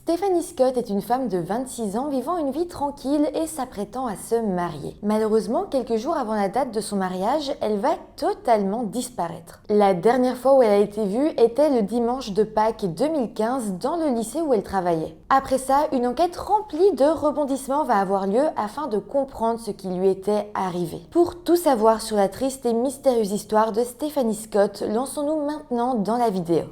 Stephanie Scott est une femme de 26 ans vivant une vie tranquille et s'apprêtant à se marier. Malheureusement, quelques jours avant la date de son mariage, elle va totalement disparaître. La dernière fois où elle a été vue était le dimanche de Pâques 2015 dans le lycée où elle travaillait. Après ça, une enquête remplie de rebondissements va avoir lieu afin de comprendre ce qui lui était arrivé. Pour tout savoir sur la triste et mystérieuse histoire de Stephanie Scott, lançons-nous maintenant dans la vidéo.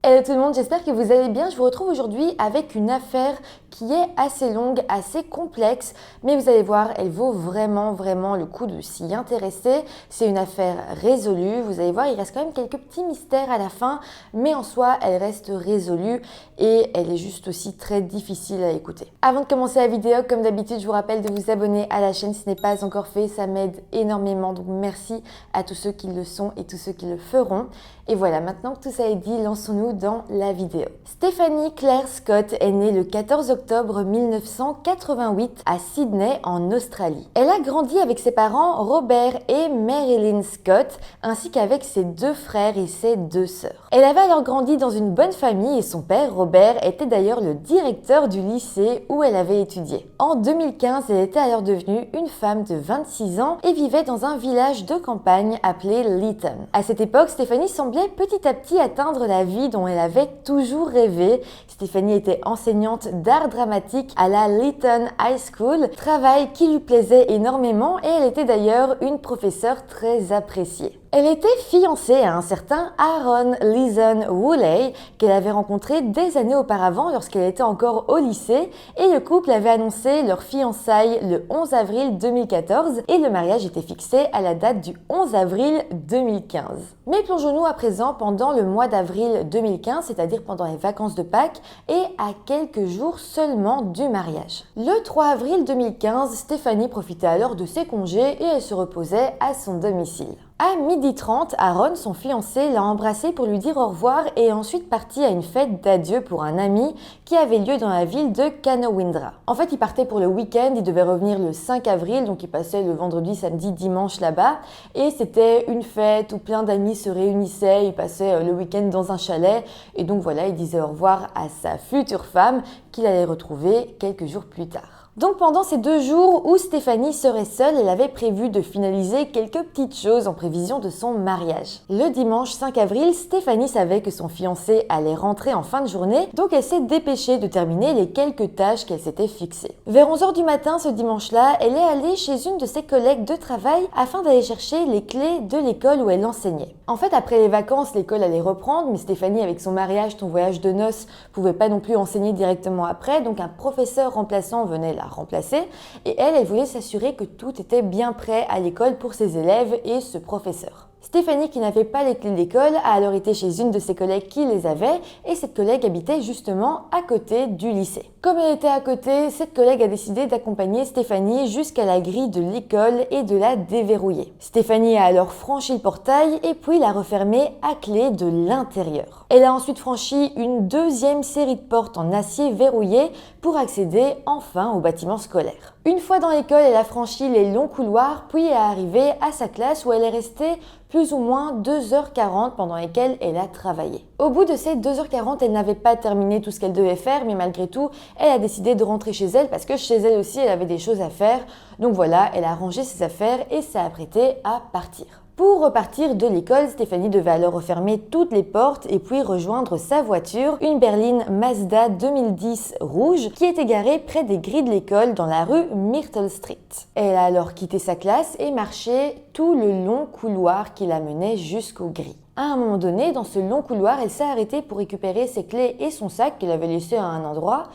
Hello tout le monde, j'espère que vous allez bien. Je vous retrouve aujourd'hui avec une affaire qui est assez longue, assez complexe, mais vous allez voir, elle vaut vraiment le coup de s'y intéresser. C'est une affaire résolue, vous allez voir, il reste quand même quelques petits mystères à la fin, mais en soi, elle reste résolue et elle est juste aussi très difficile à écouter. Avant de commencer la vidéo, comme d'habitude, je vous rappelle de vous abonner à la chaîne si ce n'est pas encore fait, ça m'aide énormément, donc merci à tous ceux qui le sont et tous ceux qui le feront. Et voilà, maintenant que tout ça est dit, lançons-nous dans la vidéo. Stephanie Claire Scott est née le 14 octobre 1988 à Sydney en Australie. Elle a grandi avec ses parents Robert et Marilyn Scott ainsi qu'avec ses deux frères et ses deux sœurs. Elle avait alors grandi dans une bonne famille et son père Robert était d'ailleurs le directeur du lycée où elle avait étudié. En 2015, elle était alors devenue une femme de 26 ans et vivait dans un village de campagne appelé Lytton. À cette époque, Stephanie semblait petit à petit atteindre la vie dont elle avait toujours rêvé. Stephanie était enseignante d'art dramatique à la Lytton High School, travail qui lui plaisait énormément et elle était d'ailleurs une professeure très appréciée. Elle était fiancée à un certain Aaron Leeson Woolley qu'elle avait rencontré des années auparavant lorsqu'elle était encore au lycée et le couple avait annoncé leur fiançailles le 11 avril 2014 et le mariage était fixé à la date du 11 avril 2015. Mais plongeons-nous à présent pendant le mois d'avril 2015, c'est-à-dire pendant les vacances de Pâques et à quelques jours seulement du mariage. Le 3 avril 2015, Stephanie profitait alors de ses congés et elle se reposait à son domicile. À 12h30, Aaron, son fiancé, l'a embrassée pour lui dire au revoir et est ensuite parti à une fête d'adieu pour un ami qui avait lieu dans la ville de Canowindra. En fait, il partait pour le week-end, il devait revenir le 5 avril, donc il passait le vendredi, samedi, dimanche là-bas et c'était une fête où plein d'amis se réunissaient, il passait le week-end dans un chalet et donc voilà, il disait au revoir à sa future femme qu'il allait retrouver quelques jours plus tard. Donc pendant ces 2 jours où Stephanie serait seule, elle avait prévu de finaliser quelques petites choses en prévision de son mariage. Le dimanche 5 avril, Stephanie savait que son fiancé allait rentrer en fin de journée, donc elle s'est dépêchée de terminer les quelques tâches qu'elle s'était fixées. Vers 11h du matin ce dimanche-là, elle est allée chez une de ses collègues de travail afin d'aller chercher les clés de l'école où elle enseignait. En fait, après les vacances, l'école allait reprendre, mais Stephanie, avec son mariage, son voyage de noces, pouvait pas non plus enseigner directement après, donc un professeur remplaçant venait la remplacer et elle voulait s'assurer que tout était bien prêt à l'école pour ses élèves et ce professeur. Stephanie, qui n'avait pas les clés de l'école, a alors été chez une de ses collègues qui les avait et cette collègue habitait justement à côté du lycée. Comme elle était à côté, cette collègue a décidé d'accompagner Stephanie jusqu'à la grille de l'école et de la déverrouiller. Stephanie a alors franchi le portail et puis l'a refermé à clé de l'intérieur. Elle a ensuite franchi une deuxième série de portes en acier verrouillées pour accéder enfin au bâtiment scolaire. Une fois dans l'école, elle a franchi les longs couloirs puis est arrivée à sa classe où elle est restée plus ou moins 2h40 pendant lesquelles elle a travaillé. Au bout de ces 2h40, elle n'avait pas terminé tout ce qu'elle devait faire, mais malgré tout, elle a décidé de rentrer chez elle parce que chez elle aussi, elle avait des choses à faire. Donc voilà, elle a rangé ses affaires et s'est apprêtée à partir. Pour repartir de l'école, Stephanie devait alors refermer toutes les portes et puis rejoindre sa voiture, une berline Mazda 2010 rouge qui était garée près des grilles de l'école dans la rue Myrtle Street. Elle a alors quitté sa classe et marché tout le long couloir qui la menait jusqu'aux grilles. À un moment donné, dans ce long couloir, elle s'est arrêtée pour récupérer ses clés et son sac qu'elle avait laissé à un endroit.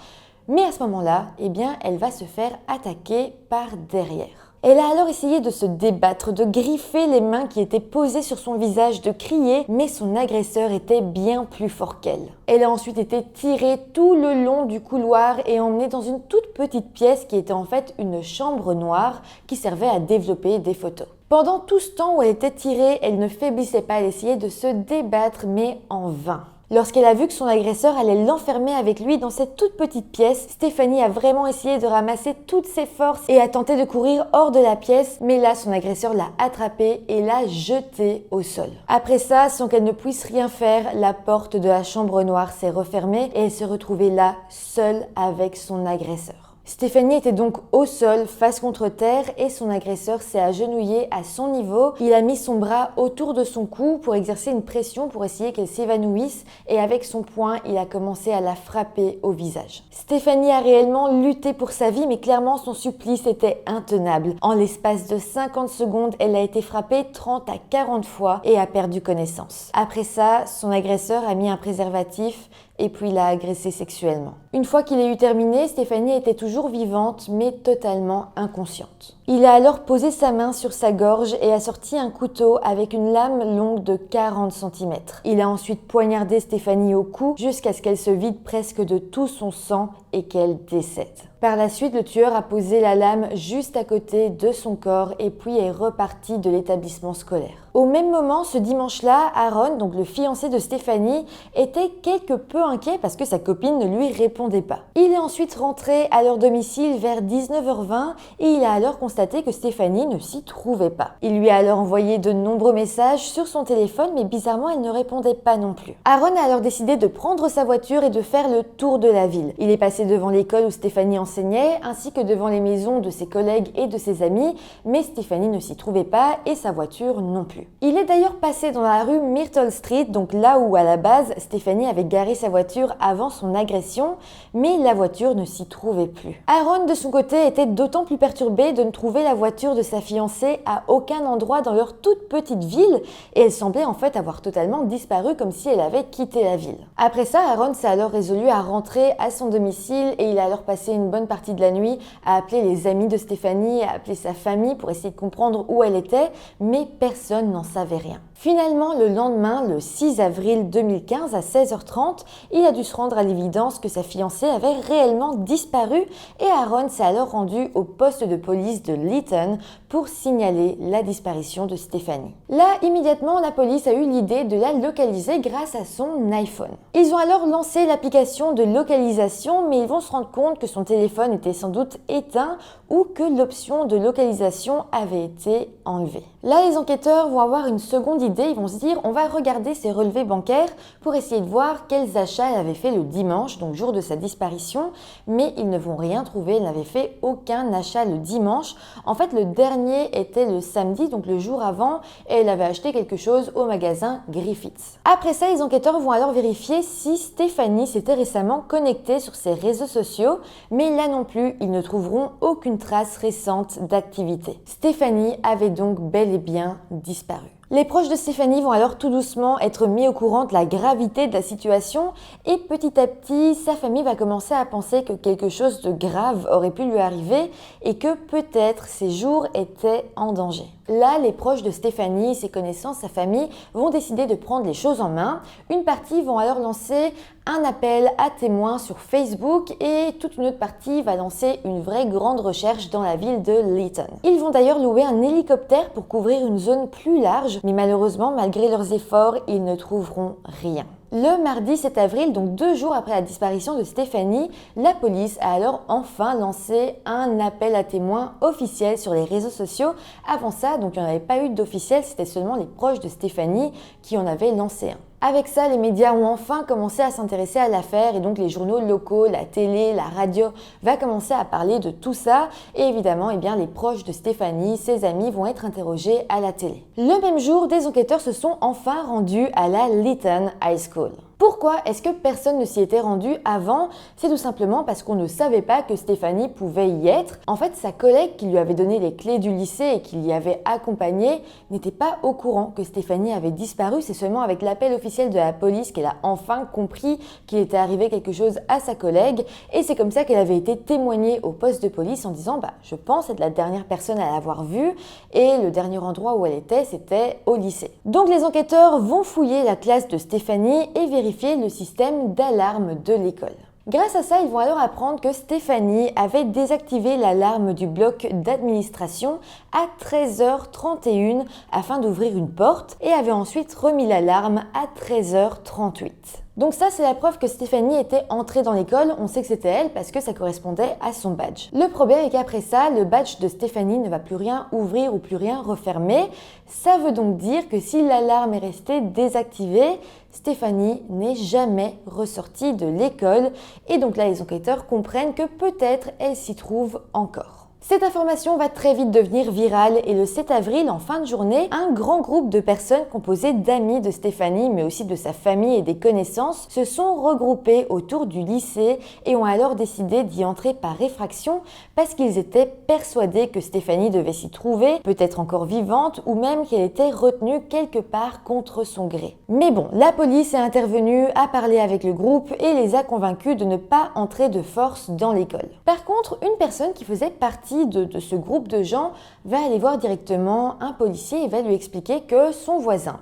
Mais à ce moment-là, eh bien, elle va se faire attaquer par derrière. Elle a alors essayé de se débattre, de griffer les mains qui étaient posées sur son visage, de crier, mais son agresseur était bien plus fort qu'elle. Elle a ensuite été tirée tout le long du couloir et emmenée dans une toute petite pièce qui était en fait une chambre noire qui servait à développer des photos. Pendant tout ce temps où elle était tirée, elle ne faiblissait pas, elle essayait de se débattre, mais en vain. Lorsqu'elle a vu que son agresseur allait l'enfermer avec lui dans cette toute petite pièce, Stéphanie a vraiment essayé de ramasser toutes ses forces et a tenté de courir hors de la pièce, mais là son agresseur l'a attrapée et l'a jetée au sol. Après ça, sans qu'elle ne puisse rien faire, la porte de la chambre noire s'est refermée et elle se retrouvait là, seule avec son agresseur. Stéphanie était donc au sol, face contre terre, et son agresseur s'est agenouillé à son niveau. Il a mis son bras autour de son cou pour exercer une pression pour essayer qu'elle s'évanouisse, et avec son poing, il a commencé à la frapper au visage. Stéphanie a réellement lutté pour sa vie, mais clairement son supplice était intenable. En l'espace de 50 secondes, elle a été frappée 30 à 40 fois et a perdu connaissance. Après ça, son agresseur a mis un préservatif et puis l'a agressée sexuellement. Une fois qu'il a eu terminé, Stéphanie était toujours vivante mais totalement inconsciente. Il a alors posé sa main sur sa gorge et a sorti un couteau avec une lame longue de 40 cm. Il a ensuite poignardé Stéphanie au cou jusqu'à ce qu'elle se vide presque de tout son sang et qu'elle décède. Par la suite, le tueur a posé la lame juste à côté de son corps et puis est reparti de l'établissement scolaire. Au même moment, ce dimanche-là, Aaron, donc le fiancé de Stéphanie, était quelque peu inquiet parce que sa copine ne lui répondait pas. Il est ensuite rentré à leur domicile vers 19h20 et il a alors constaté que Stéphanie ne s'y trouvait pas. Il lui a alors envoyé de nombreux messages sur son téléphone, mais bizarrement, elle ne répondait pas non plus. Aaron a alors décidé de prendre sa voiture et de faire le tour de la ville. Il est passé devant l'école où Stéphanie enseignait, ainsi que devant les maisons de ses collègues et de ses amis, mais Stéphanie ne s'y trouvait pas et sa voiture non plus. Il est d'ailleurs passé dans la rue Myrtle Street, donc là où à la base Stéphanie avait garé sa voiture avant son agression, mais la voiture ne s'y trouvait plus. Aaron de son côté était d'autant plus perturbé de ne trouver la voiture de sa fiancée à aucun endroit dans leur toute petite ville et elle semblait en fait avoir totalement disparu comme si elle avait quitté la ville. Après ça, Aaron s'est alors résolu à rentrer à son domicile et il a alors passé une bonne partie de la nuit à appeler les amis de Stéphanie, à appeler sa famille pour essayer de comprendre où elle était, mais personne n'en savait rien. Finalement, le lendemain, le 6 avril 2015 à 16h30, il a dû se rendre à l'évidence que sa fiancée avait réellement disparu et Aaron s'est alors rendu au poste de police de Lytton pour signaler la disparition de Stéphanie. Là, immédiatement, la police a eu l'idée de la localiser grâce à son iPhone. Ils ont alors lancé l'application de localisation, mais ils vont se rendre compte que son téléphone était sans doute éteint ou que l'option de localisation avait été enlevée. Là, les enquêteurs vont avoir une seconde idée, ils vont se dire on va regarder ses relevés bancaires pour essayer de voir quels achats elle avait fait le dimanche, donc jour de sa disparition, mais ils ne vont rien trouver, elle n'avait fait aucun achat le dimanche. En fait, le dernier était le samedi, donc le jour avant, et elle avait acheté quelque chose au magasin Griffiths. Après ça, les enquêteurs vont alors vérifier si Stéphanie s'était récemment connectée sur ses réseaux sociaux, mais là non plus, ils ne trouveront aucune trace récente d'activité. Stéphanie avait donc bel et bien disparu. Les proches de Stéphanie vont alors tout doucement être mis au courant de la gravité de la situation et petit à petit, sa famille va commencer à penser que quelque chose de grave aurait pu lui arriver et que peut-être ses jours étaient en danger. Là, les proches de Stéphanie, ses connaissances, sa famille vont décider de prendre les choses en main. Une partie vont alors lancer un appel à témoins sur Facebook et toute une autre partie va lancer une vraie grande recherche dans la ville de Lytton. Ils vont d'ailleurs louer un hélicoptère pour couvrir une zone plus large, mais malheureusement, malgré leurs efforts, ils ne trouveront rien. Le mardi 7 avril, donc 2 jours après la disparition de Stéphanie, la police a alors enfin lancé un appel à témoins officiel sur les réseaux sociaux. Avant ça, donc il n'y en avait pas eu d'officiel, c'était seulement les proches de Stéphanie qui en avaient lancé un. Avec ça, les médias ont enfin commencé à s'intéresser à l'affaire et donc les journaux locaux, la télé, la radio va commencer à parler de tout ça et évidemment, les proches de Stéphanie, ses amis vont être interrogés à la télé. Le même jour, des enquêteurs se sont enfin rendus à la Lytton High School. Pourquoi est-ce que personne ne s'y était rendu avant? C'est tout simplement parce qu'on ne savait pas que Stéphanie pouvait y être. En fait, sa collègue qui lui avait donné les clés du lycée et qui l'y avait accompagnée n'était pas au courant que Stéphanie avait disparu. C'est seulement avec l'appel officiel de la police qu'elle a enfin compris qu'il était arrivé quelque chose à sa collègue. Et c'est comme ça qu'elle avait été témoignée au poste de police en disant « je pense être la dernière personne à l'avoir vue » et le dernier endroit où elle était, c'était au lycée. Donc les enquêteurs vont fouiller la classe de Stéphanie et vérifier le système d'alarme de l'école. Grâce à ça, ils vont alors apprendre que Stéphanie avait désactivé l'alarme du bloc d'administration à 13h31 afin d'ouvrir une porte et avait ensuite remis l'alarme à 13h38. Donc ça, c'est la preuve que Stéphanie était entrée dans l'école. On sait que c'était elle parce que ça correspondait à son badge. Le problème est qu'après ça, le badge de Stéphanie ne va plus rien ouvrir ou plus rien refermer. Ça veut donc dire que si l'alarme est restée désactivée, Stéphanie n'est jamais ressortie de l'école. Et donc là, les enquêteurs comprennent que peut-être elle s'y trouve encore. Cette information va très vite devenir virale et le 7 avril, en fin de journée, un grand groupe de personnes composé d'amis de Stéphanie, mais aussi de sa famille et des connaissances, se sont regroupés autour du lycée et ont alors décidé d'y entrer par effraction parce qu'ils étaient persuadés que Stéphanie devait s'y trouver, peut-être encore vivante, ou même qu'elle était retenue quelque part contre son gré. Mais bon, la police est intervenue, a parlé avec le groupe et les a convaincus de ne pas entrer de force dans l'école. Par contre, une personne qui faisait partie de ce groupe de gens va aller voir directement un policier et va lui expliquer que son voisin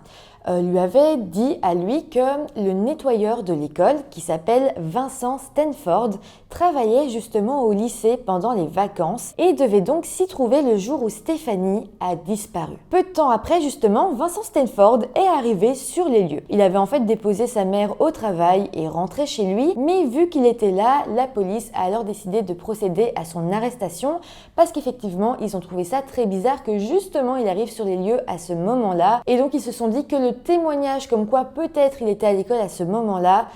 lui avait dit à lui que le nettoyeur de l'école, qui s'appelle Vincent Stanford, travaillait justement au lycée pendant les vacances et devait donc s'y trouver le jour où Stéphanie a disparu. Peu de temps après, justement, Vincent Stanford est arrivé sur les lieux. Il avait en fait déposé sa mère au travail et rentré chez lui, mais vu qu'il était là, la police a alors décidé de procéder à son arrestation parce qu'effectivement, ils ont trouvé ça très bizarre que justement il arrive sur les lieux à ce moment-là et donc ils se sont dit que le témoignage comme quoi peut-être il était à l'école à ce moment-là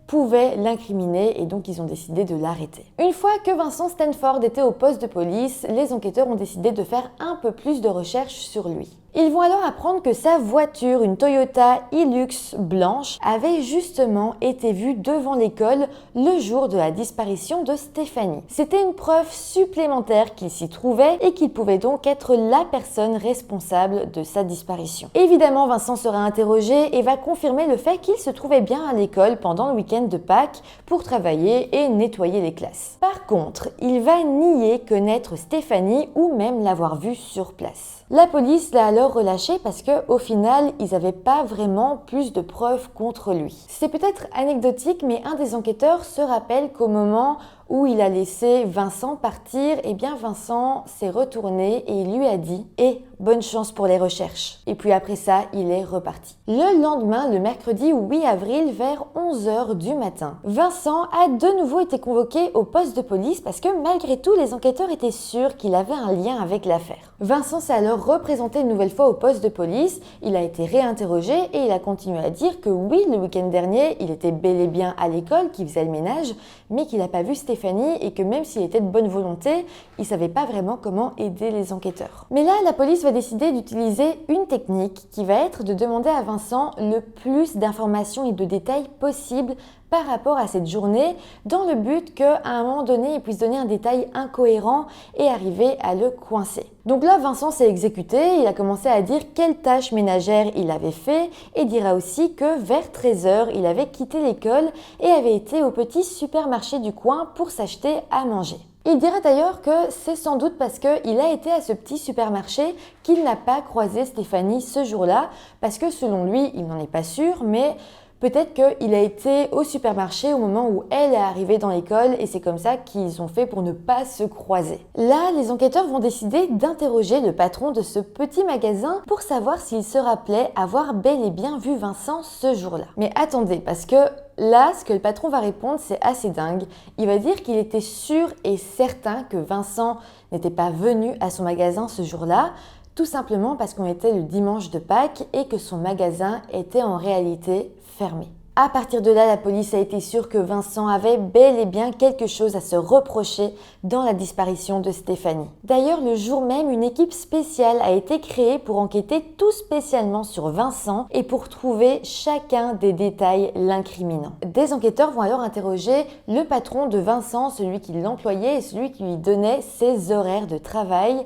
pouvait l'incriminer et donc ils ont décidé de l'arrêter. Une fois que Vincent Stanford était au poste de police, les enquêteurs ont décidé de faire un peu plus de recherches sur lui. Ils vont alors apprendre que sa voiture, une Toyota Hilux blanche, avait justement été vue devant l'école le jour de la disparition de Stéphanie. C'était une preuve supplémentaire qu'il s'y trouvait et qu'il pouvait donc être la personne responsable de sa disparition. Évidemment, Vincent sera interrogé et va confirmer le fait qu'il se trouvait bien à l'école pendant le week-end de Pâques pour travailler et nettoyer les classes. Par contre, il va nier connaître Stéphanie ou même l'avoir vue sur place. La police l'a alors relâché parce qu'au final, ils n'avaient pas vraiment plus de preuves contre lui. C'est peut-être anecdotique, mais un des enquêteurs se rappelle qu'au moment où il a laissé Vincent partir, eh bien Vincent s'est retourné et il lui a dit « Eh, bonne chance pour les recherches ». Et puis après ça, il est reparti. Le lendemain, le mercredi 8 avril, vers 11h du matin, Vincent a de nouveau été convoqué au poste de police parce que malgré tout, les enquêteurs étaient sûrs qu'il avait un lien avec l'affaire. Vincent s'est alors représenté une nouvelle fois au poste de police, il a été réinterrogé et il a continué à dire que oui, le week-end dernier, il était bel et bien à l'école, qu'il faisait le ménage, mais qu'il n'a pas vu Stéphanie et que même s'il était de bonne volonté, il ne savait pas vraiment comment aider les enquêteurs. Mais là, la police va décider d'utiliser une technique qui va être de demander à Vincent le plus d'informations et de détails possibles par rapport à cette journée, dans le but qu'à un moment donné, il puisse donner un détail incohérent et arriver à le coincer. Donc là, Vincent s'est exécuté, il a commencé à dire quelles tâches ménagères il avait fait et dira aussi que vers 13h, il avait quitté l'école et avait été au petit supermarché du coin pour s'acheter à manger. Il dira d'ailleurs que c'est sans doute parce qu'il a été à ce petit supermarché qu'il n'a pas croisé Stéphanie ce jour-là, parce que selon lui, il n'en est pas sûr, mais peut-être qu'il a été au supermarché au moment où elle est arrivée dans l'école et c'est comme ça qu'ils ont fait pour ne pas se croiser. Là, les enquêteurs vont décider d'interroger le patron de ce petit magasin pour savoir s'il se rappelait avoir bel et bien vu Vincent ce jour-là. Mais attendez, parce que là, ce que le patron va répondre, c'est assez dingue. Il va dire qu'il était sûr et certain que Vincent n'était pas venu à son magasin ce jour-là, tout simplement parce qu'on était le dimanche de Pâques et que son magasin était en réalité fermé. À partir de là, la police a été sûre que Vincent avait bel et bien quelque chose à se reprocher dans la disparition de Stéphanie. D'ailleurs, le jour même, une équipe spéciale a été créée pour enquêter tout spécialement sur Vincent et pour trouver chacun des détails l'incriminant. Des enquêteurs vont alors interroger le patron de Vincent, celui qui l'employait et celui qui lui donnait ses horaires de travail.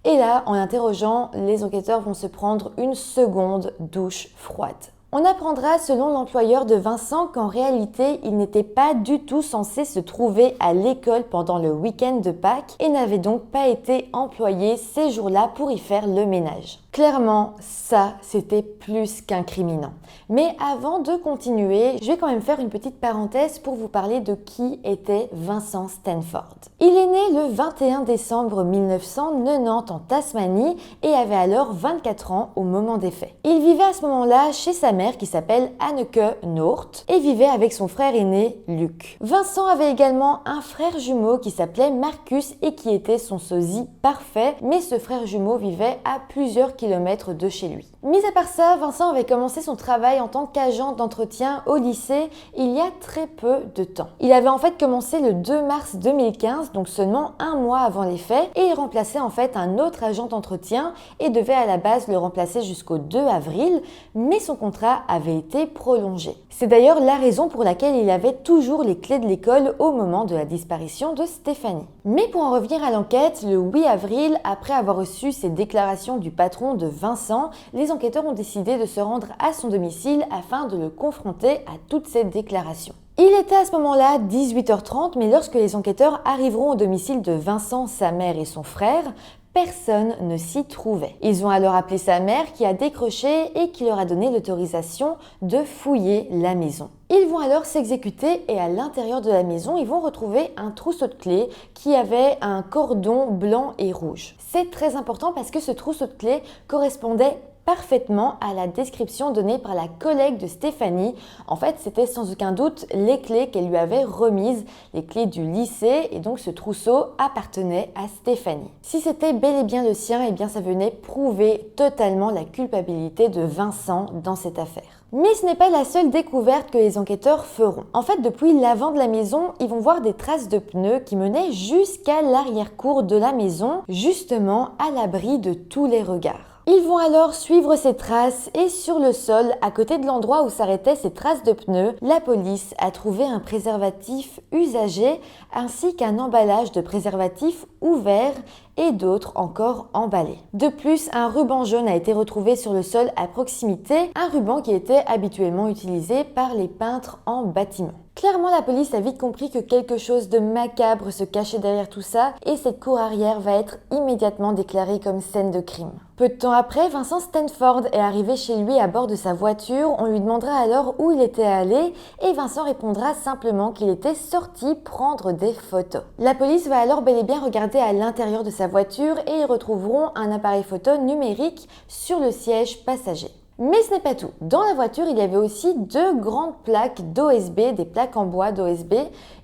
Et là, en l'interrogeant, les enquêteurs vont se prendre une seconde douche froide. On apprendra selon l'employeur de Vincent qu'en réalité, il n'était pas du tout censé se trouver à l'école pendant le week-end de Pâques et n'avait donc pas été employé ces jours-là pour y faire le ménage. Clairement, ça, c'était plus qu'incriminant. Mais avant de continuer, je vais quand même faire une petite parenthèse pour vous parler de qui était Vincent Stanford. Il est né le 21 décembre 1990 en Tasmanie et avait alors 24 ans au moment des faits. Il vivait à ce moment-là chez sa mère qui s'appelle Anneke Noort et vivait avec son frère aîné Luc. Vincent avait également un frère jumeau qui s'appelait Marcus et qui était son sosie parfait, mais ce frère jumeau vivait à plusieurs kilomètres de chez lui. Mis à part ça, Vincent avait commencé son travail en tant qu'agent d'entretien au lycée il y a très peu de temps. Il avait en fait commencé le 2 mars 2015, donc seulement un mois avant les faits, et il remplaçait en fait un autre agent d'entretien et devait à la base le remplacer jusqu'au 2 avril, mais son contrat avait été prolongé. C'est d'ailleurs la raison pour laquelle il avait toujours les clés de l'école au moment de la disparition de Stéphanie. Mais pour en revenir à l'enquête, le 8 avril, après avoir reçu ces déclarations du patron de Vincent, les enquêteurs ont décidé de se rendre à son domicile afin de le confronter à toutes ces déclarations. Il était à ce moment-là 18h30, mais lorsque les enquêteurs arriveront au domicile de Vincent, sa mère et son frère, personne ne s'y trouvait. Ils ont alors appelé sa mère qui a décroché et qui leur a donné l'autorisation de fouiller la maison. Ils vont alors s'exécuter et à l'intérieur de la maison, ils vont retrouver un trousseau de clés qui avait un cordon blanc et rouge. C'est très important parce que ce trousseau de clés correspondait parfaitement à la description donnée par la collègue de Stéphanie. En fait, c'était sans aucun doute les clés qu'elle lui avait remises, les clés du lycée, et donc ce trousseau appartenait à Stéphanie. Si c'était bel et bien le sien, eh bien ça venait prouver totalement la culpabilité de Vincent dans cette affaire. Mais ce n'est pas la seule découverte que les enquêteurs feront. En fait, depuis l'avant de la maison, ils vont voir des traces de pneus qui menaient jusqu'à l'arrière-cour de la maison, justement à l'abri de tous les regards. Ils vont alors suivre ces traces et sur le sol, à côté de l'endroit où s'arrêtaient ces traces de pneus, la police a trouvé un préservatif usagé ainsi qu'un emballage de préservatifs ouvert et d'autres encore emballés. De plus, un ruban jaune a été retrouvé sur le sol à proximité, un ruban qui était habituellement utilisé par les peintres en bâtiment. Clairement, la police a vite compris que quelque chose de macabre se cachait derrière tout ça et cette cour arrière va être immédiatement déclarée comme scène de crime. Peu de temps après, Vincent Stanford est arrivé chez lui à bord de sa voiture. On lui demandera alors où il était allé et Vincent répondra simplement qu'il était sorti prendre des photos. La police va alors bel et bien regarder à l'intérieur de sa voiture et ils retrouveront un appareil photo numérique sur le siège passager. Mais ce n'est pas tout. Dans la voiture, il y avait aussi deux grandes plaques d'OSB, des plaques en bois d'OSB,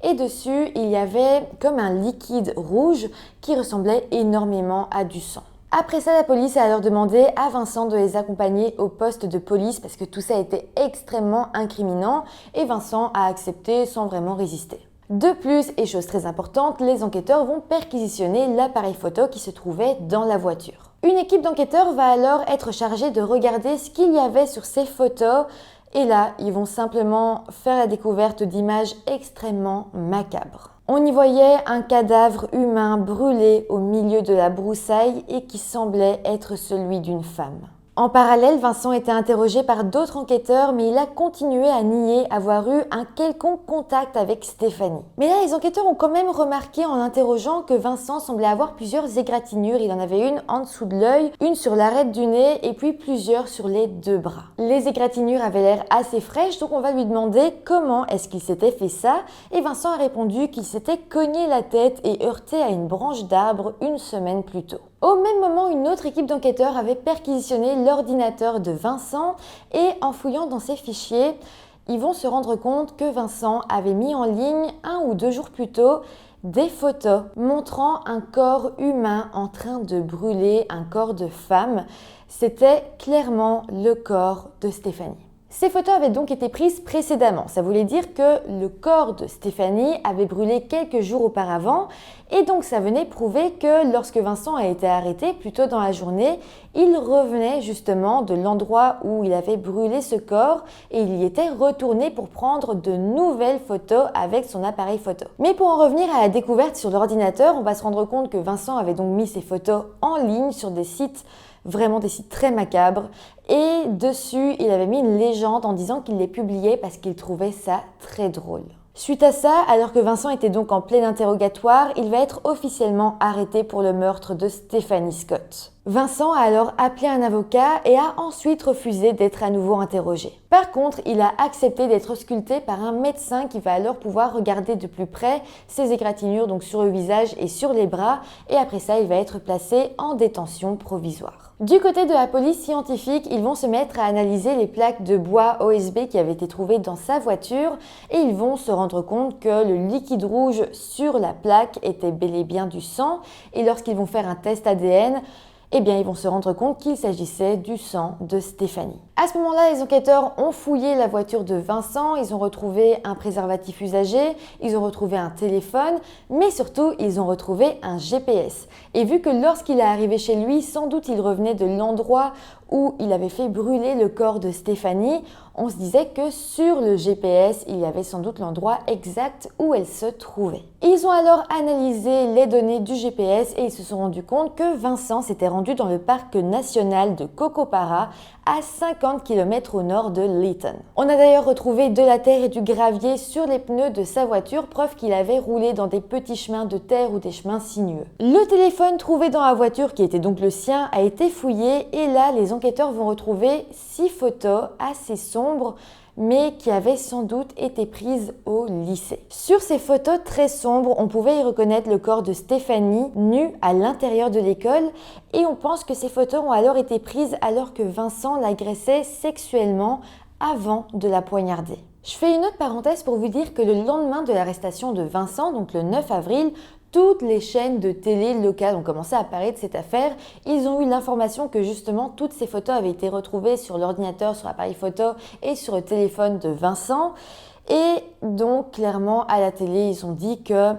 et dessus, il y avait comme un liquide rouge qui ressemblait énormément à du sang. Après ça, la police a alors demandé à Vincent de les accompagner au poste de police parce que tout ça était extrêmement incriminant et Vincent a accepté sans vraiment résister. De plus, et chose très importante, les enquêteurs vont perquisitionner l'appareil photo qui se trouvait dans la voiture. Une équipe d'enquêteurs va alors être chargée de regarder ce qu'il y avait sur ces photos et là, ils vont simplement faire la découverte d'images extrêmement macabres. On y voyait un cadavre humain brûlé au milieu de la broussaille et qui semblait être celui d'une femme. En parallèle, Vincent était interrogé par d'autres enquêteurs, mais il a continué à nier avoir eu un quelconque contact avec Stéphanie. Mais là, les enquêteurs ont quand même remarqué en l'interrogeant que Vincent semblait avoir plusieurs égratignures. Il en avait une en dessous de l'œil, une sur l'arête du nez et puis plusieurs sur les deux bras. Les égratignures avaient l'air assez fraîches, donc on va lui demander comment est-ce qu'il s'était fait ça. Et Vincent a répondu qu'il s'était cogné la tête et heurté à une branche d'arbre une semaine plus tôt. Au même moment, une autre équipe d'enquêteurs avait perquisitionné l'ordinateur de Vincent et en fouillant dans ses fichiers, ils vont se rendre compte que Vincent avait mis en ligne 1 ou 2 jours plus tôt des photos montrant un corps humain en train de brûler, un corps de femme. C'était clairement le corps de Stéphanie. Ces photos avaient donc été prises précédemment. Ça voulait dire que le corps de Stéphanie avait brûlé quelques jours auparavant et donc ça venait prouver que lorsque Vincent a été arrêté plus tôt dans la journée, il revenait justement de l'endroit où il avait brûlé ce corps et il y était retourné pour prendre de nouvelles photos avec son appareil photo. Mais pour en revenir à la découverte sur l'ordinateur, on va se rendre compte que Vincent avait donc mis ses photos en ligne sur des sites, vraiment des sites très macabres, et dessus il avait mis une légende en disant qu'il les publiait parce qu'il trouvait ça très drôle. Suite à ça, alors que Vincent était donc en plein interrogatoire, il va être officiellement arrêté pour le meurtre de Stephanie Scott. Vincent a alors appelé un avocat et a ensuite refusé d'être à nouveau interrogé. Par contre, il a accepté d'être ausculté par un médecin qui va alors pouvoir regarder de plus près ses égratignures donc sur le visage et sur les bras, et après ça, il va être placé en détention provisoire. Du côté de la police scientifique, ils vont se mettre à analyser les plaques de bois OSB qui avaient été trouvées dans sa voiture et ils vont se rendre compte que le liquide rouge sur la plaque était bel et bien du sang, et lorsqu'ils vont faire un test ADN, eh bien, ils vont se rendre compte qu'il s'agissait du sang de Stéphanie. À ce moment-là, les enquêteurs ont fouillé la voiture de Vincent, ils ont retrouvé un préservatif usagé, ils ont retrouvé un téléphone, mais surtout, ils ont retrouvé un GPS. Et vu que lorsqu'il est arrivé chez lui, sans doute il revenait de l'endroit où il avait fait brûler le corps de Stéphanie, on se disait que sur le GPS, il y avait sans doute l'endroit exact où elle se trouvait. Ils ont alors analysé les données du GPS et ils se sont rendus compte que Vincent s'était rendu dans le parc national de Cocopara à 50 km au nord de Lytton. On a d'ailleurs retrouvé de la terre et du gravier sur les pneus de sa voiture, preuve qu'il avait roulé dans des petits chemins de terre ou des chemins sinueux. Le téléphone trouvé dans la voiture, qui était donc le sien, a été fouillé et là, les enquêteurs vont retrouver 6 photos assez sombres mais qui avaient sans doute été prises au lycée. Sur ces photos très sombres, on pouvait y reconnaître le corps de Stéphanie nue à l'intérieur de l'école et on pense que ces photos ont alors été prises alors que Vincent l'agressait sexuellement avant de la poignarder. Je fais une autre parenthèse pour vous dire que le lendemain de l'arrestation de Vincent, donc le 9 avril, toutes les chaînes de télé locales ont commencé à parler de cette affaire. Ils ont eu l'information que justement toutes ces photos avaient été retrouvées sur l'ordinateur, sur l'appareil photo et sur le téléphone de Vincent. Et donc clairement à la télé, ils ont dit que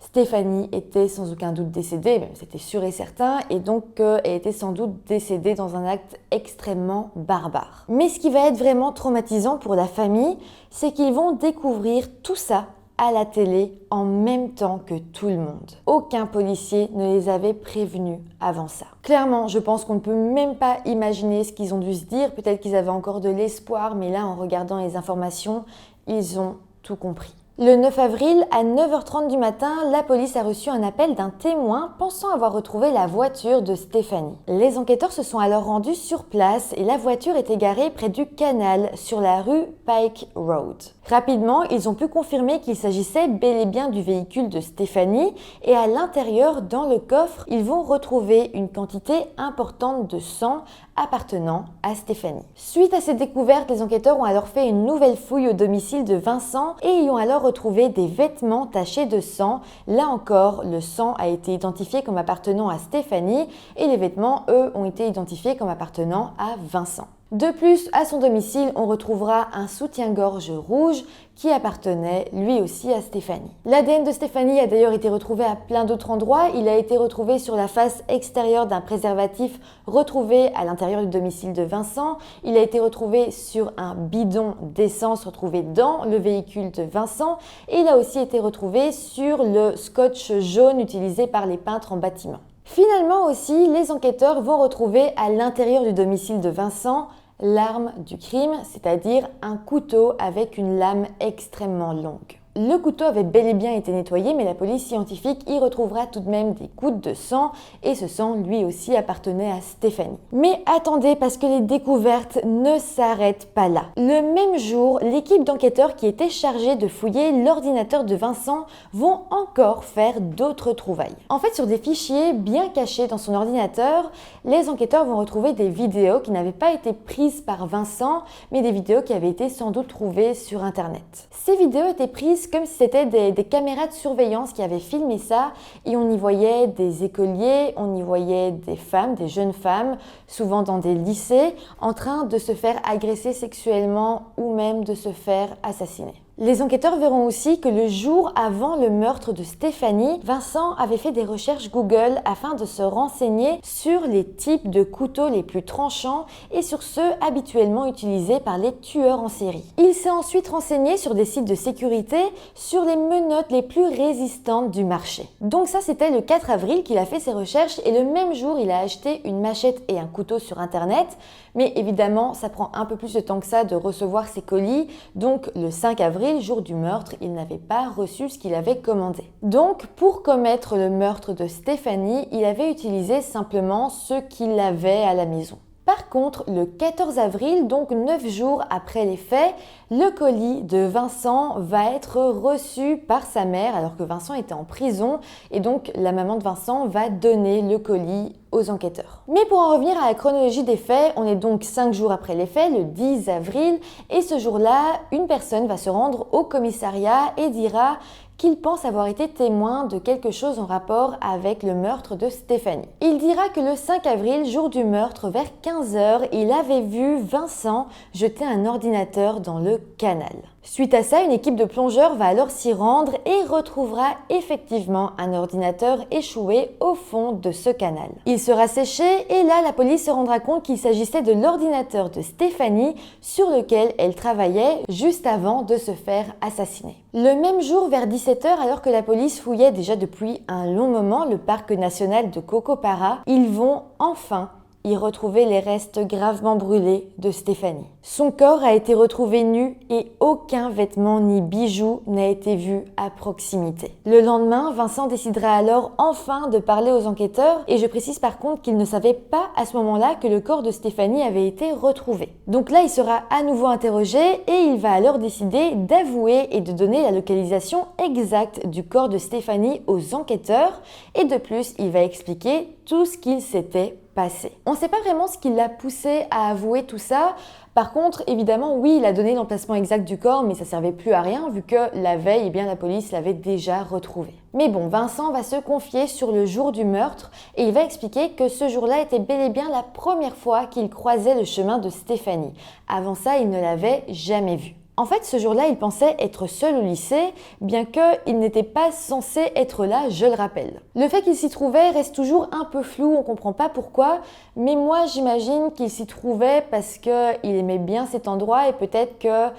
Stéphanie était sans aucun doute décédée, même c'était sûr et certain, et donc elle était sans doute décédée dans un acte extrêmement barbare. Mais ce qui va être vraiment traumatisant pour la famille, c'est qu'ils vont découvrir tout ça à la télé en même temps que tout le monde. Aucun policier ne les avait prévenus avant ça. Clairement, je pense qu'on ne peut même pas imaginer ce qu'ils ont dû se dire. Peut-être qu'ils avaient encore de l'espoir, mais là, en regardant les informations, ils ont tout compris. Le 9 avril, à 9h30 du matin, la police a reçu un appel d'un témoin pensant avoir retrouvé la voiture de Stéphanie. Les enquêteurs se sont alors rendus sur place et la voiture était garée près du canal sur la rue Pike Road. Rapidement, ils ont pu confirmer qu'il s'agissait bel et bien du véhicule de Stéphanie et à l'intérieur, dans le coffre, ils vont retrouver une quantité importante de sang appartenant à Stéphanie. Suite à cette découverte, les enquêteurs ont alors fait une nouvelle fouille au domicile de Vincent et y ont alors retrouvé des vêtements tachés de sang. Là encore, le sang a été identifié comme appartenant à Stéphanie et les vêtements, eux, ont été identifiés comme appartenant à Vincent. De plus, à son domicile, on retrouvera un soutien-gorge rouge qui appartenait lui aussi à Stéphanie. L'ADN de Stéphanie a d'ailleurs été retrouvé à plein d'autres endroits. Il a été retrouvé sur la face extérieure d'un préservatif retrouvé à l'intérieur du domicile de Vincent. Il a été retrouvé sur un bidon d'essence retrouvé dans le véhicule de Vincent. Et il a aussi été retrouvé sur le scotch jaune utilisé par les peintres en bâtiment. Finalement aussi, les enquêteurs vont retrouver à l'intérieur du domicile de Vincent l'arme du crime, c'est-à-dire un couteau avec une lame extrêmement longue. Le couteau avait bel et bien été nettoyé, mais la police scientifique y retrouvera tout de même des gouttes de sang et ce sang lui aussi appartenait à Stéphanie. Mais attendez, parce que les découvertes ne s'arrêtent pas là. Le même jour, l'équipe d'enquêteurs qui était chargée de fouiller l'ordinateur de Vincent vont encore faire d'autres trouvailles. En fait, sur des fichiers bien cachés dans son ordinateur, les enquêteurs vont retrouver des vidéos qui n'avaient pas été prises par Vincent, mais des vidéos qui avaient été sans doute trouvées sur Internet. Ces vidéos étaient prises comme si c'était des caméras de surveillance qui avaient filmé ça et on y voyait des écoliers, on y voyait des femmes, des jeunes femmes, souvent dans des lycées, en train de se faire agresser sexuellement ou même de se faire assassiner. Les enquêteurs verront aussi que le jour avant le meurtre de Stéphanie, Vincent avait fait des recherches Google afin de se renseigner sur les types de couteaux les plus tranchants et sur ceux habituellement utilisés par les tueurs en série. Il s'est ensuite renseigné sur des sites de sécurité sur les menottes les plus résistantes du marché. Donc ça, c'était le 4 avril qu'il a fait ses recherches et le même jour, il a acheté une machette et un couteau sur internet. Mais évidemment, ça prend un peu plus de temps que ça de recevoir ses colis. Donc le 5 avril, jour du meurtre, il n'avait pas reçu ce qu'il avait commandé. Donc pour commettre le meurtre de Stéphanie, il avait utilisé simplement ce qu'il avait à la maison. Par contre, le 14 avril, donc 9 jours après les faits, le colis de Vincent va être reçu par sa mère alors que Vincent était en prison et donc la maman de Vincent va donner le colis aux enquêteurs. Mais pour en revenir à la chronologie des faits, on est donc 5 jours après les faits, le 10 avril, et ce jour-là, une personne va se rendre au commissariat et dira qu'il pense avoir été témoin de quelque chose en rapport avec le meurtre de Stéphanie. Il dira que le 5 avril, jour du meurtre, vers 15h, il avait vu Vincent jeter un ordinateur dans le canal. Suite à ça, une équipe de plongeurs va alors s'y rendre et retrouvera effectivement un ordinateur échoué au fond de ce canal. Il sera séché et là, la police se rendra compte qu'il s'agissait de l'ordinateur de Stéphanie sur lequel elle travaillait juste avant de se faire assassiner. Le même jour, vers 17h, alors que la police fouillait déjà depuis un long moment le parc national de Cocopara, ils vont enfin y retrouver les restes gravement brûlés de Stéphanie. Son corps a été retrouvé nu et aucun vêtement ni bijou n'a été vu à proximité. Le lendemain, Vincent décidera alors enfin de parler aux enquêteurs et je précise par contre qu'il ne savait pas à ce moment-là que le corps de Stéphanie avait été retrouvé. Donc là, il sera à nouveau interrogé et il va alors décider d'avouer et de donner la localisation exacte du corps de Stéphanie aux enquêteurs et de plus, il va expliquer tout ce qu'il s'était passé. On ne sait pas vraiment ce qui l'a poussé à avouer tout ça. Par contre, évidemment, oui, il a donné l'emplacement exact du corps, mais ça servait plus à rien vu que la veille, eh bien, la police l'avait déjà retrouvé. Mais bon, Vincent va se confier sur le jour du meurtre et il va expliquer que ce jour-là était bel et bien la première fois qu'il croisait le chemin de Stéphanie. Avant ça, il ne l'avait jamais vue. En fait, ce jour-là, il pensait être seul au lycée, bien qu'il n'était pas censé être là, je le rappelle. Le fait qu'il s'y trouvait reste toujours un peu flou, on comprend pas pourquoi, mais moi j'imagine qu'il s'y trouvait parce qu'il aimait bien cet endroit et peut-être que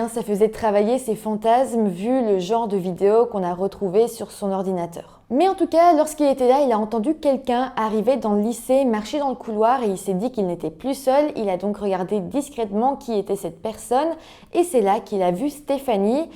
ça faisait travailler ses fantasmes vu le genre de vidéo qu'on a retrouvé sur son ordinateur. Mais en tout cas, lorsqu'il était là, il a entendu quelqu'un arriver dans le lycée, marcher dans le couloir et il s'est dit qu'il n'était plus seul. Il a donc regardé discrètement qui était cette personne et c'est là qu'il a vu Stéphanie.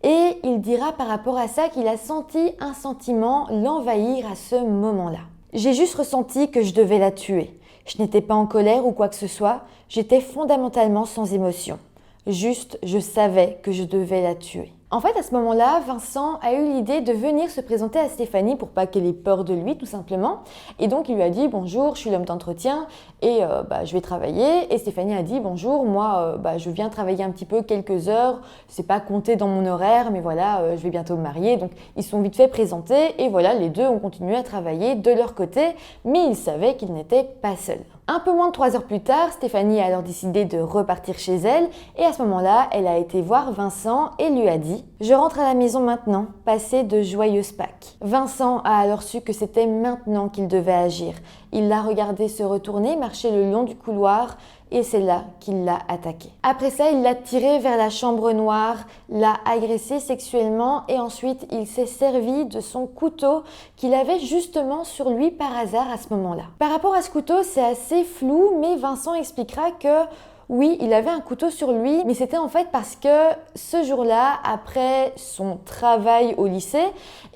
Et il dira par rapport à ça qu'il a senti un sentiment l'envahir à ce moment-là. J'ai juste ressenti que je devais la tuer. Je n'étais pas en colère ou quoi que ce soit, j'étais fondamentalement sans émotion. Juste, je savais que je devais la tuer. En fait, à ce moment-là, Vincent a eu l'idée de venir se présenter à Stéphanie pour pas qu'elle ait peur de lui, tout simplement. Et donc, il lui a dit « Bonjour, je suis l'homme d'entretien et je vais travailler. » Et Stéphanie a dit « Bonjour, moi, je viens travailler un petit peu quelques heures. C'est pas compté dans mon horaire, mais voilà, je vais bientôt me marier. » Donc, ils sont vite fait présentés et voilà, les deux ont continué à travailler de leur côté, mais ils savaient qu'ils n'étaient pas seuls. Un peu moins de 3 heures plus tard, Stéphanie a alors décidé de repartir chez elle et à ce moment-là, elle a été voir Vincent et lui a dit « Je rentre à la maison maintenant, passez de joyeuses Pâques ». Vincent a alors su que c'était maintenant qu'il devait agir. Il l'a regardé se retourner, marcher le long du couloir et c'est là qu'il l'a attaqué. Après ça, il l'a tiré vers la chambre noire, l'a agressé sexuellement et ensuite il s'est servi de son couteau qu'il avait justement sur lui par hasard à ce moment-là. Par rapport à ce couteau, c'est assez flou, mais Vincent expliquera que oui, il avait un couteau sur lui, mais c'était en fait parce que ce jour-là, après son travail au lycée,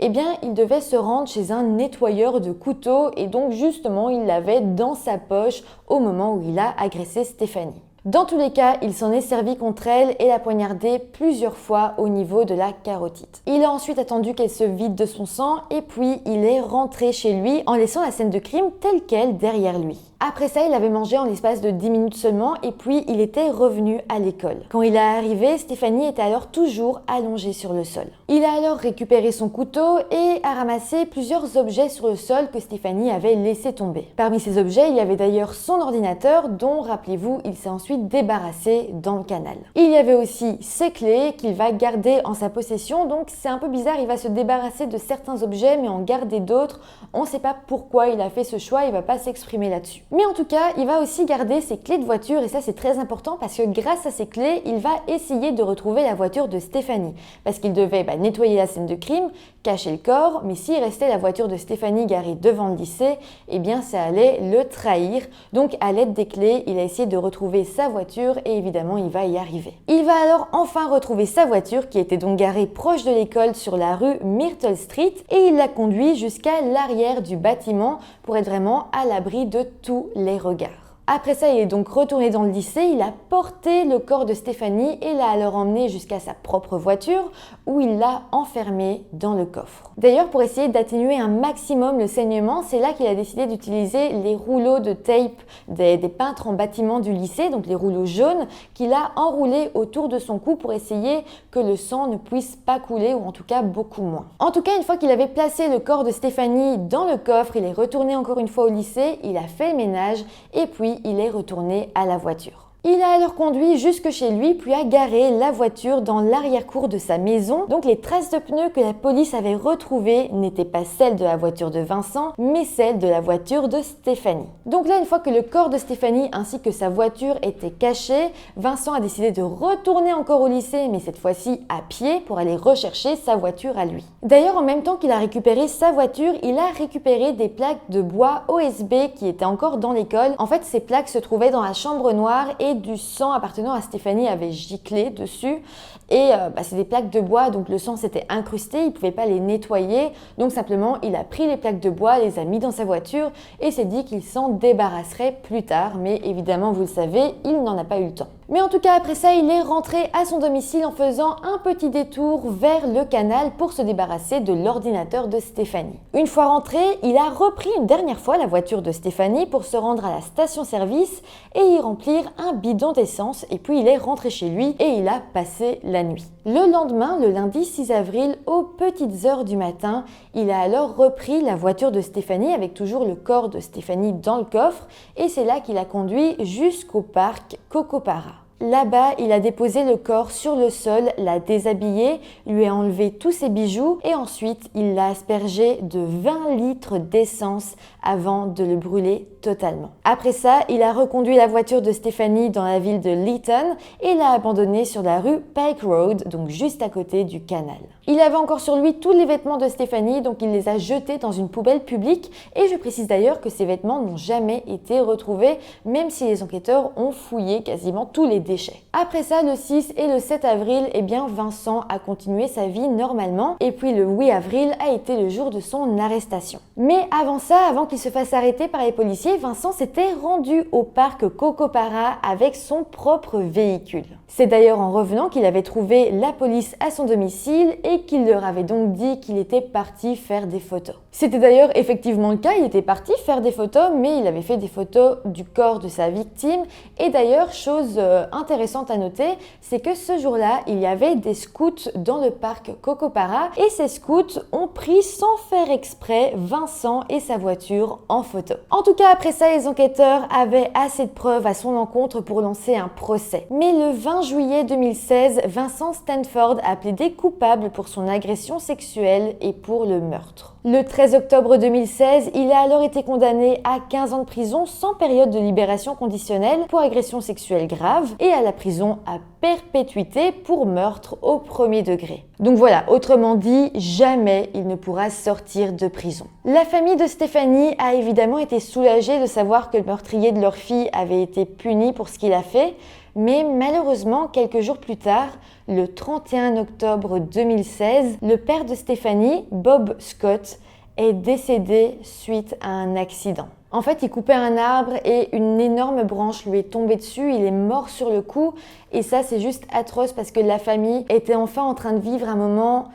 il devait se rendre chez un nettoyeur de couteaux et donc justement, il l'avait dans sa poche au moment où il a agressé Stéphanie. Dans tous les cas, il s'en est servi contre elle et l'a poignardée plusieurs fois au niveau de la carotide. Il a ensuite attendu qu'elle se vide de son sang et puis il est rentré chez lui en laissant la scène de crime telle qu'elle derrière lui. Après ça, il avait mangé en l'espace de 10 minutes seulement et puis il était revenu à l'école. Quand il est arrivé, Stéphanie était alors toujours allongée sur le sol. Il a alors récupéré son couteau et a ramassé plusieurs objets sur le sol que Stéphanie avait laissé tomber. Parmi ces objets, il y avait d'ailleurs son ordinateur dont, rappelez-vous, il s'est ensuite débarrassé dans le canal. Il y avait aussi ses clés qu'il va garder en sa possession, donc c'est un peu bizarre, il va se débarrasser de certains objets mais en garder d'autres. On ne sait pas pourquoi il a fait ce choix, il ne va pas s'exprimer là-dessus. Mais en tout cas, il va aussi garder ses clés de voiture et ça c'est très important parce que grâce à ces clés, il va essayer de retrouver la voiture de Stéphanie. Parce qu'il devait nettoyer la scène de crime, cacher le corps, mais s'il restait la voiture de Stéphanie garée devant le lycée, eh bien ça allait le trahir. Donc à l'aide des clés, il a essayé de retrouver sa voiture et évidemment il va y arriver. Il va alors enfin retrouver sa voiture qui était donc garée proche de l'école sur la rue Myrtle Street et il la conduit jusqu'à l'arrière du bâtiment pour être vraiment à l'abri de tous les regards. Après ça, il est donc retourné dans le lycée, il a porté le corps de Stéphanie et l'a alors emmené jusqu'à sa propre voiture où il l'a enfermé dans le coffre. D'ailleurs, pour essayer d'atténuer un maximum le saignement, c'est là qu'il a décidé d'utiliser les rouleaux de tape des peintres en bâtiment du lycée, donc les rouleaux jaunes, qu'il a enroulés autour de son cou pour essayer que le sang ne puisse pas couler ou en tout cas beaucoup moins. En tout cas, une fois qu'il avait placé le corps de Stéphanie dans le coffre, il est retourné encore une fois au lycée, il a fait le ménage et puis il est retourné à la voiture. Il a alors conduit jusque chez lui, puis a garé la voiture dans l'arrière-cour de sa maison. Donc les traces de pneus que la police avait retrouvées n'étaient pas celles de la voiture de Vincent, mais celles de la voiture de Stéphanie. Donc là, une fois que le corps de Stéphanie ainsi que sa voiture étaient cachés, Vincent a décidé de retourner encore au lycée, mais cette fois-ci à pied pour aller rechercher sa voiture à lui. D'ailleurs, en même temps qu'il a récupéré sa voiture, il a récupéré des plaques de bois OSB qui étaient encore dans l'école. En fait, ces plaques se trouvaient dans la chambre noire et du sang appartenant à Stéphanie avait giclé dessus et c'est des plaques de bois donc le sang s'était incrusté, il ne pouvait pas les nettoyer donc simplement il a pris les plaques de bois, les a mis dans sa voiture et s'est dit qu'il s'en débarrasserait plus tard mais évidemment vous le savez, il n'en a pas eu le temps. Mais en tout cas après ça il est rentré à son domicile en faisant un petit détour vers le canal pour se débarrasser de l'ordinateur de Stéphanie. Une fois rentré, il a repris une dernière fois la voiture de Stéphanie pour se rendre à la station-service et y remplir un bidon d'essence et puis il est rentré chez lui et il a passé la nuit. Le lendemain, le lundi 6 avril, aux petites heures du matin, il a alors repris la voiture de Stéphanie avec toujours le corps de Stéphanie dans le coffre et c'est là qu'il a conduit jusqu'au parc Cocopara. Là-bas, il a déposé le corps sur le sol, l'a déshabillé, lui a enlevé tous ses bijoux et ensuite il l'a aspergé de 20 litres d'essence avant de le brûler totalement. Après ça, il a reconduit la voiture de Stéphanie dans la ville de Lytton et l'a abandonnée sur la rue Pike Road, donc juste à côté du canal. Il avait encore sur lui tous les vêtements de Stéphanie, donc il les a jetés dans une poubelle publique et je précise d'ailleurs que ces vêtements n'ont jamais été retrouvés, même si les enquêteurs ont fouillé quasiment tous les déchets. Après ça, le 6 et le 7 avril, Vincent a continué sa vie normalement et puis le 8 avril a été le jour de son arrestation. Mais avant ça, avant qu'il se fasse arrêter par les policiers, Vincent s'était rendu au parc Cocopara avec son propre véhicule. C'est d'ailleurs en revenant qu'il avait trouvé la police à son domicile et qu'il leur avait donc dit qu'il était parti faire des photos. C'était d'ailleurs effectivement le cas, il était parti faire des photos, mais il avait fait des photos du corps de sa victime. Et d'ailleurs, chose intéressante à noter, c'est que ce jour-là, il y avait des scouts dans le parc Cocopara et ces scouts ont pris sans faire exprès Vincent et sa voiture en photo. En tout cas, après ça, les enquêteurs avaient assez de preuves à son encontre pour lancer un procès. Mais le 20 juillet 2016, Vincent Stanford a plaidé coupable pour son agression sexuelle et pour le meurtre. Le 13 octobre 2016, il a alors été condamné à 15 ans de prison sans période de libération conditionnelle pour agression sexuelle grave et à la prison à perpétuité pour meurtre au premier degré. Donc voilà, autrement dit, jamais il ne pourra sortir de prison. La famille de Stéphanie a évidemment été soulagée de savoir que le meurtrier de leur fille avait été puni pour ce qu'il a fait, mais malheureusement, quelques jours plus tard, le 31 octobre 2016, le père de Stéphanie, Bob Scott, est décédé suite à un accident. En fait, il coupait un arbre et une énorme branche lui est tombée dessus, il est mort sur le coup et ça c'est juste atroce parce que la famille était enfin en train de vivre un moment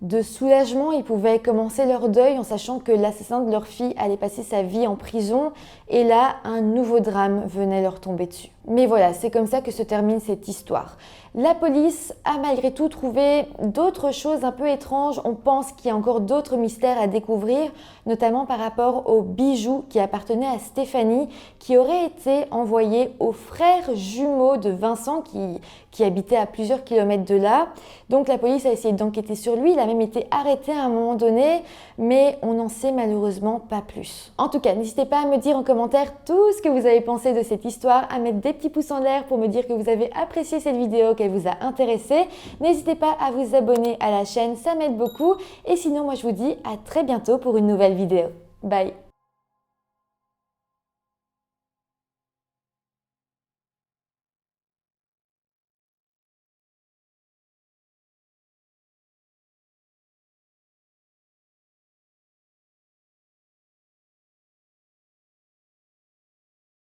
de soulagement. Ils pouvaient commencer leur deuil en sachant que l'assassin de leur fille allait passer sa vie en prison et là, un nouveau drame venait leur tomber dessus. Mais voilà, c'est comme ça que se termine cette histoire. La police a malgré tout trouvé d'autres choses un peu étranges. On pense qu'il y a encore d'autres mystères à découvrir, notamment par rapport aux bijoux qui appartenaient à Stéphanie, qui auraient été envoyés aux frères jumeaux de Vincent qui habitaient à plusieurs kilomètres de là. Donc la police a essayé d'enquêter sur lui, il a même été arrêté à un moment donné, mais on n'en sait malheureusement pas plus. En tout cas, n'hésitez pas à me dire en commentaire tout ce que vous avez pensé de cette histoire, à mettre des petits pouces en l'air pour me dire que vous avez apprécié cette vidéo, qu'elle vous a intéressé. N'hésitez pas à vous abonner à la chaîne, ça m'aide beaucoup. Et sinon, moi je vous dis à très bientôt pour une nouvelle vidéo. Bye!